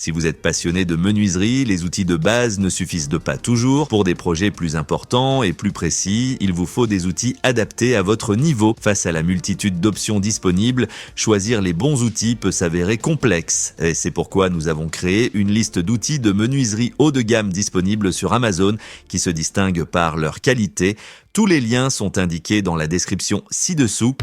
Si vous êtes passionné de menuiserie, les outils de base ne suffisent pas toujours. Pour des projets plus importants et plus précis, il vous faut des outils adaptés à votre niveau. Face à la multitude d'options disponibles, choisir les bons outils peut s'avérer complexe. Et c'est pourquoi nous avons créé une liste d'outils de menuiserie haut de gamme disponibles sur Amazon qui se distinguent par leur qualité. Tous les liens sont indiqués dans la description ci-dessous.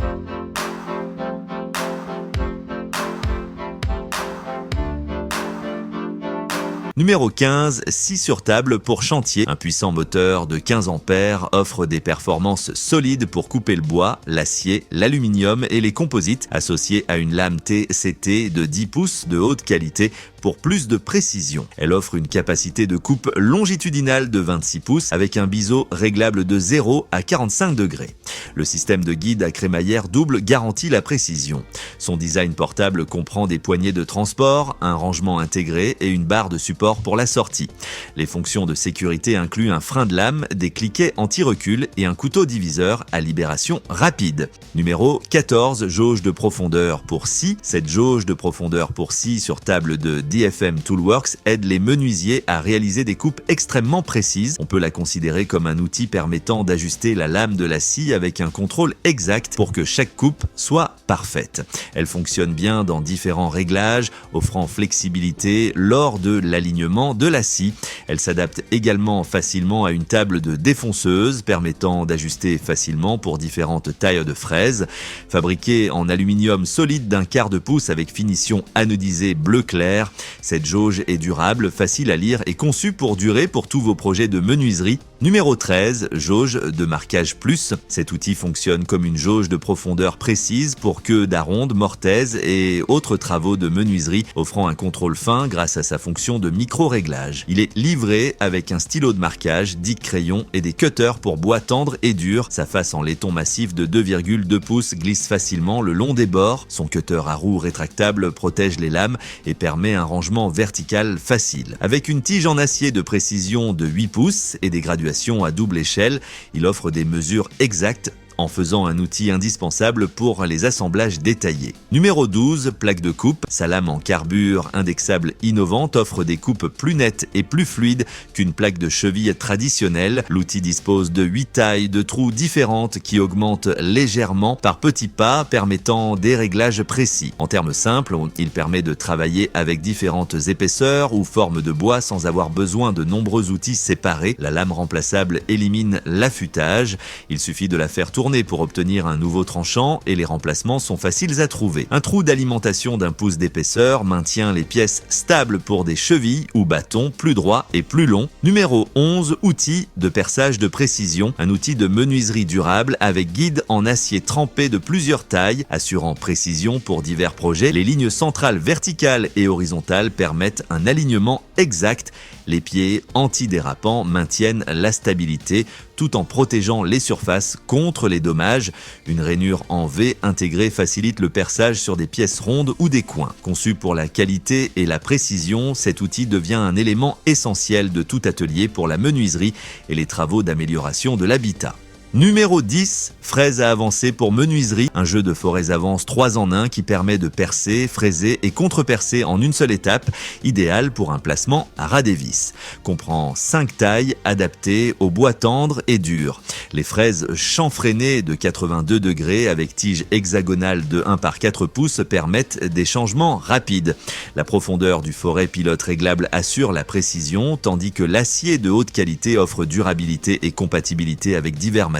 Numéro 15, scie sur table pour chantier. Un puissant moteur de 15 ampères offre des performances solides pour couper le bois, l'acier, l'aluminium et les composites, associés à une lame TCT de 10 pouces de haute qualité pour plus de précision. Elle offre une capacité de coupe longitudinale de 26 pouces avec un biseau réglable de 0 à 45 degrés. Le système de guide à crémaillère double garantit la précision. Son design portable comprend des poignées de transport, un rangement intégré et une barre de support pour la sortie. Les fonctions de sécurité incluent un frein de lame, des cliquets anti-recul et un couteau diviseur à libération rapide. Numéro 14, jauge de profondeur pour scie. Cette jauge de profondeur pour scie sur table de DFM Toolworks aide les menuisiers à réaliser des coupes extrêmement précises. On peut la considérer comme un outil permettant d'ajuster la lame de la scie avec un contrôle exact pour que chaque coupe soit parfaite. Elle fonctionne bien dans différents réglages, offrant flexibilité lors de l'alignement de la scie. Elle s'adapte également facilement à une table de défonceuse, permettant d'ajuster facilement pour différentes tailles de fraises. Fabriquée en aluminium solide d'1/4 pouce avec finition anodisée bleu clair, cette jauge est durable, facile à lire et conçue pour durer pour tous vos projets de menuiserie. Numéro 13, jauge de marquage plus. Cet outil fonctionne comme une jauge de profondeur précise pour queues d'aronde, mortaise et autres travaux de menuiserie, offrant un contrôle fin grâce à sa fonction de micro-réglage. Il est livré avec un stylo de marquage, 10 crayons et des cutters pour bois tendre et dur. Sa face en laiton massif de 2,2 pouces glisse facilement le long des bords. Son cutter à roue rétractable protège les lames et permet un rangement vertical facile. Avec une tige en acier de précision de 8 pouces et des graduations à double échelle, il offre des mesures exactes en faisant un outil indispensable pour les assemblages détaillés. Numéro 12, plaque de coupe. Sa lame en carbure indexable innovante offre des coupes plus nettes et plus fluides qu'une plaque de cheville traditionnelle. L'outil dispose de 8 tailles de trous différentes qui augmentent légèrement par petits pas, permettant des réglages précis. En termes simples, il permet de travailler avec différentes épaisseurs ou formes de bois sans avoir besoin de nombreux outils séparés. La lame remplaçable élimine l'affûtage. Il suffit de la faire tourner pour obtenir un nouveau tranchant et les remplacements sont faciles à trouver. Un trou d'alimentation d'1 pouce d'épaisseur maintient les pièces stables pour des chevilles ou bâtons plus droits et plus longs. Numéro 11, outil de perçage de précision. Un outil de menuiserie durable avec guide en acier trempé de plusieurs tailles, assurant précision pour divers projets. Les lignes centrales verticales et horizontales permettent un alignement exact. Les pieds antidérapants maintiennent la stabilité tout en protégeant les surfaces contre les dommages. Une rainure en V intégrée facilite le perçage sur des pièces rondes ou des coins. Conçu pour la qualité et la précision, cet outil devient un élément essentiel de tout atelier pour la menuiserie et les travaux d'amélioration de l'habitat. Numéro 10, fraise à avancer pour menuiserie, un jeu de forêts avance 3 en 1 qui permet de percer, fraiser et contre-percer en une seule étape, idéal pour un placement à ras des vis. Comprend 5 tailles adaptées au bois tendre et dur. Les fraises chanfreinées de 82 degrés avec tige hexagonale de 1 par 4 pouces permettent des changements rapides. La profondeur du forêt pilote réglable assure la précision, tandis que l'acier de haute qualité offre durabilité et compatibilité avec divers matériaux.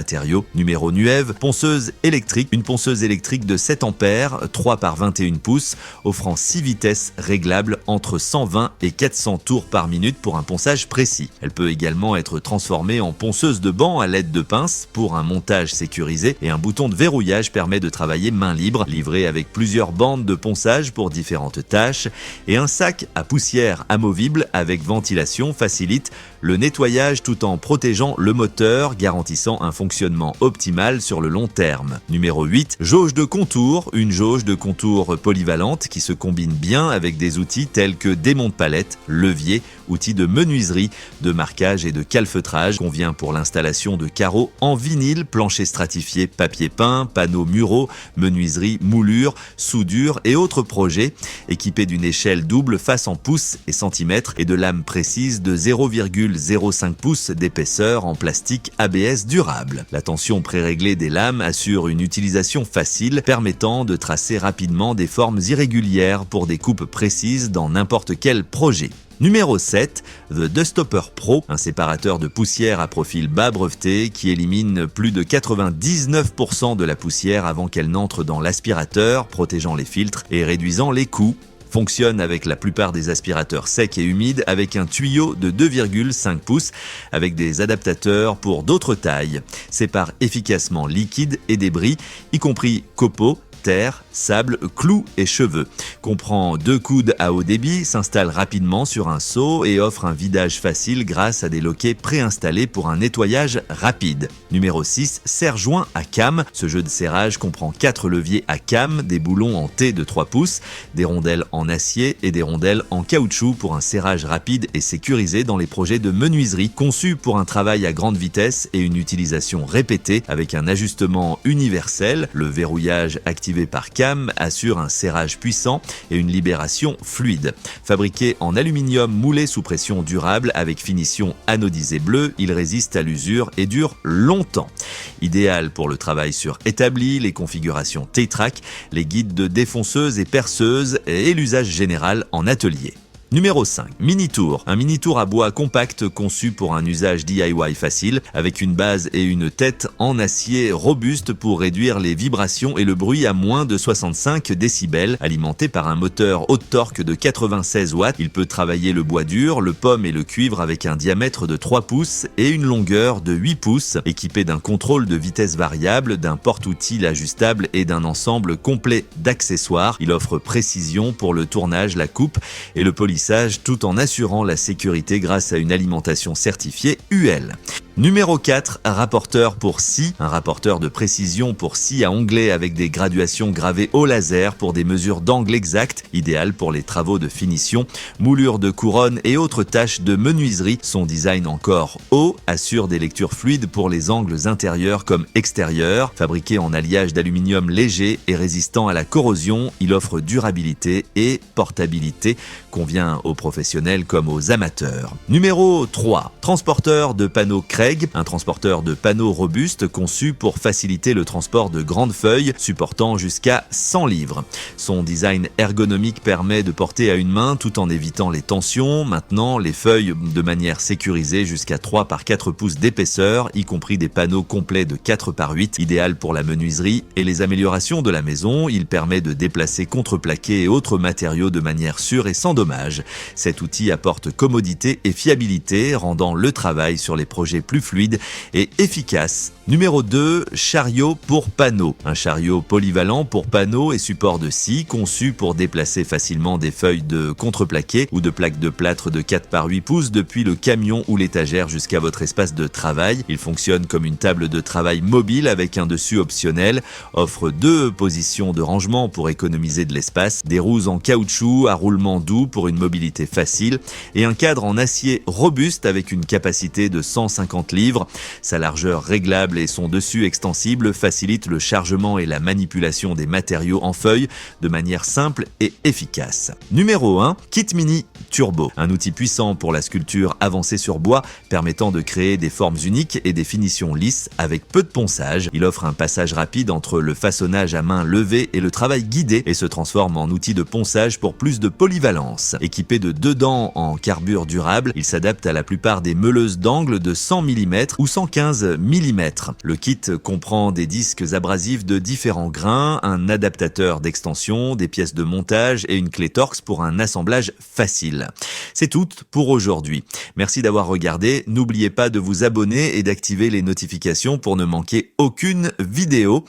Numéro Nuève, ponceuse électrique. Une ponceuse électrique de 7 ampères, 3 par 21 pouces, offrant 6 vitesses réglables entre 120 et 400 tours par minute pour un ponçage précis. Elle peut également être transformée en ponceuse de banc à l'aide de pinces pour un montage sécurisé et un bouton de verrouillage permet de travailler main libre, livré avec plusieurs bandes de ponçage pour différentes tâches et un sac à poussière amovible avec ventilation facilite le nettoyage tout en protégeant le moteur, garantissant un fonctionnement optimal sur le long terme. Numéro 8, jauge de contour, une jauge de contour polyvalente qui se combine bien avec des outils tels que démonte-palette, levier, outils de menuiserie, de marquage et de calfeutrage, convient pour l'installation de carreaux en vinyle, plancher stratifié, papier peint, panneaux muraux, menuiserie, moulure, soudure et autres projets, équipés d'une échelle double face en pouces et centimètres et de lames précises de 0,05 pouces d'épaisseur en plastique ABS durable. La tension préréglée des lames assure une utilisation facile, permettant de tracer rapidement des formes irrégulières pour des coupes précises dans n'importe quel projet. Numéro 7, The Duststopper Pro, un séparateur de poussière à profil bas breveté qui élimine plus de 99% de la poussière avant qu'elle n'entre dans l'aspirateur, protégeant les filtres et réduisant les coûts. Fonctionne avec la plupart des aspirateurs secs et humides avec un tuyau de 2,5 pouces avec des adaptateurs pour d'autres tailles. Sépare efficacement liquide et débris, y compris copeaux, terre, sable, clous et cheveux. Comprend 2 coudes à haut débit, s'installe rapidement sur un seau et offre un vidage facile grâce à des loquets préinstallés pour un nettoyage rapide. Numéro 6, serre-joint à came. Ce jeu de serrage comprend 4 leviers à came, des boulons en T de 3 pouces, des rondelles en acier et des rondelles en caoutchouc pour un serrage rapide et sécurisé dans les projets de menuiserie, conçu pour un travail à grande vitesse et une utilisation répétée avec un ajustement universel. Le verrouillage activé par came assure un serrage puissant et une libération fluide. Fabriqué en aluminium moulé sous pression durable avec finition anodisée bleue, il résiste à l'usure et dure longtemps. Idéal pour le travail sur établi, les configurations T-Track, les guides de défonceuse et perceuse et l'usage général en atelier. Numéro 5, Mini-Tour. Un mini-tour à bois compact conçu pour un usage DIY facile, avec une base et une tête en acier robuste pour réduire les vibrations et le bruit à moins de 65 décibels. Alimenté par un moteur haute torque de 96 watts, il peut travailler le bois dur, le pomme et le cuivre avec un diamètre de 3 pouces et une longueur de 8 pouces, équipé d'un contrôle de vitesse variable, d'un porte-outils ajustable et d'un ensemble complet d'accessoires. Il offre précision pour le tournage, la coupe et le polissage tout en assurant la sécurité grâce à une alimentation certifiée UL. Numéro 4, rapporteur pour scie, un rapporteur de précision pour scie à onglet avec des graduations gravées au laser pour des mesures d'angle exact, idéal pour les travaux de finition, moulure de couronne et autres tâches de menuiserie. Son design encore haut assure des lectures fluides pour les angles intérieurs comme extérieurs. Fabriqué en alliage d'aluminium léger et résistant à la corrosion, il offre durabilité et portabilité, convient aux professionnels comme aux amateurs. Numéro 3, transporteur de panneaux Craig, un transporteur de panneaux robuste conçu pour faciliter le transport de grandes feuilles supportant jusqu'à 100 livres. Son design ergonomique permet de porter à une main tout en évitant les tensions, maintenant les feuilles de manière sécurisée jusqu'à 3 par 4 pouces d'épaisseur, y compris des panneaux complets de 4 par 8, idéal pour la menuiserie et les améliorations de la maison. Il permet de déplacer contreplaqué et autres matériaux de manière sûre et sans dommage. Cet outil apporte commodité et fiabilité, rendant le travail sur les projets plus fluide et efficace. Numéro 2, chariot pour panneaux. Un chariot polyvalent pour panneaux et support de scie, conçu pour déplacer facilement des feuilles de contreplaqué ou de plaques de plâtre de 4 par 8 pouces depuis le camion ou l'étagère jusqu'à votre espace de travail. Il fonctionne comme une table de travail mobile avec un dessus optionnel, offre 2 positions de rangement pour économiser de l'espace, des roues en caoutchouc à roulement doux pour une mobilité facile et un cadre en acier robuste avec une capacité de 150 livres. Sa largeur réglable et son dessus extensible facilitent le chargement et la manipulation des matériaux en feuilles de manière simple et efficace. Numéro 1, Kit Mini Turbo. Un outil puissant pour la sculpture avancée sur bois permettant de créer des formes uniques et des finitions lisses avec peu de ponçage. Il offre un passage rapide entre le façonnage à main levée et le travail guidé et se transforme en outil de ponçage pour plus de polyvalence. Équipé de 2 dents en carbure durable, il s'adapte à la plupart des meuleuses d'angle de 100 mm ou 115 mm. Le kit comprend des disques abrasifs de différents grains, un adaptateur d'extension, des pièces de montage et une clé Torx pour un assemblage facile. C'est tout pour aujourd'hui. Merci d'avoir regardé. N'oubliez pas de vous abonner et d'activer les notifications pour ne manquer aucune vidéo.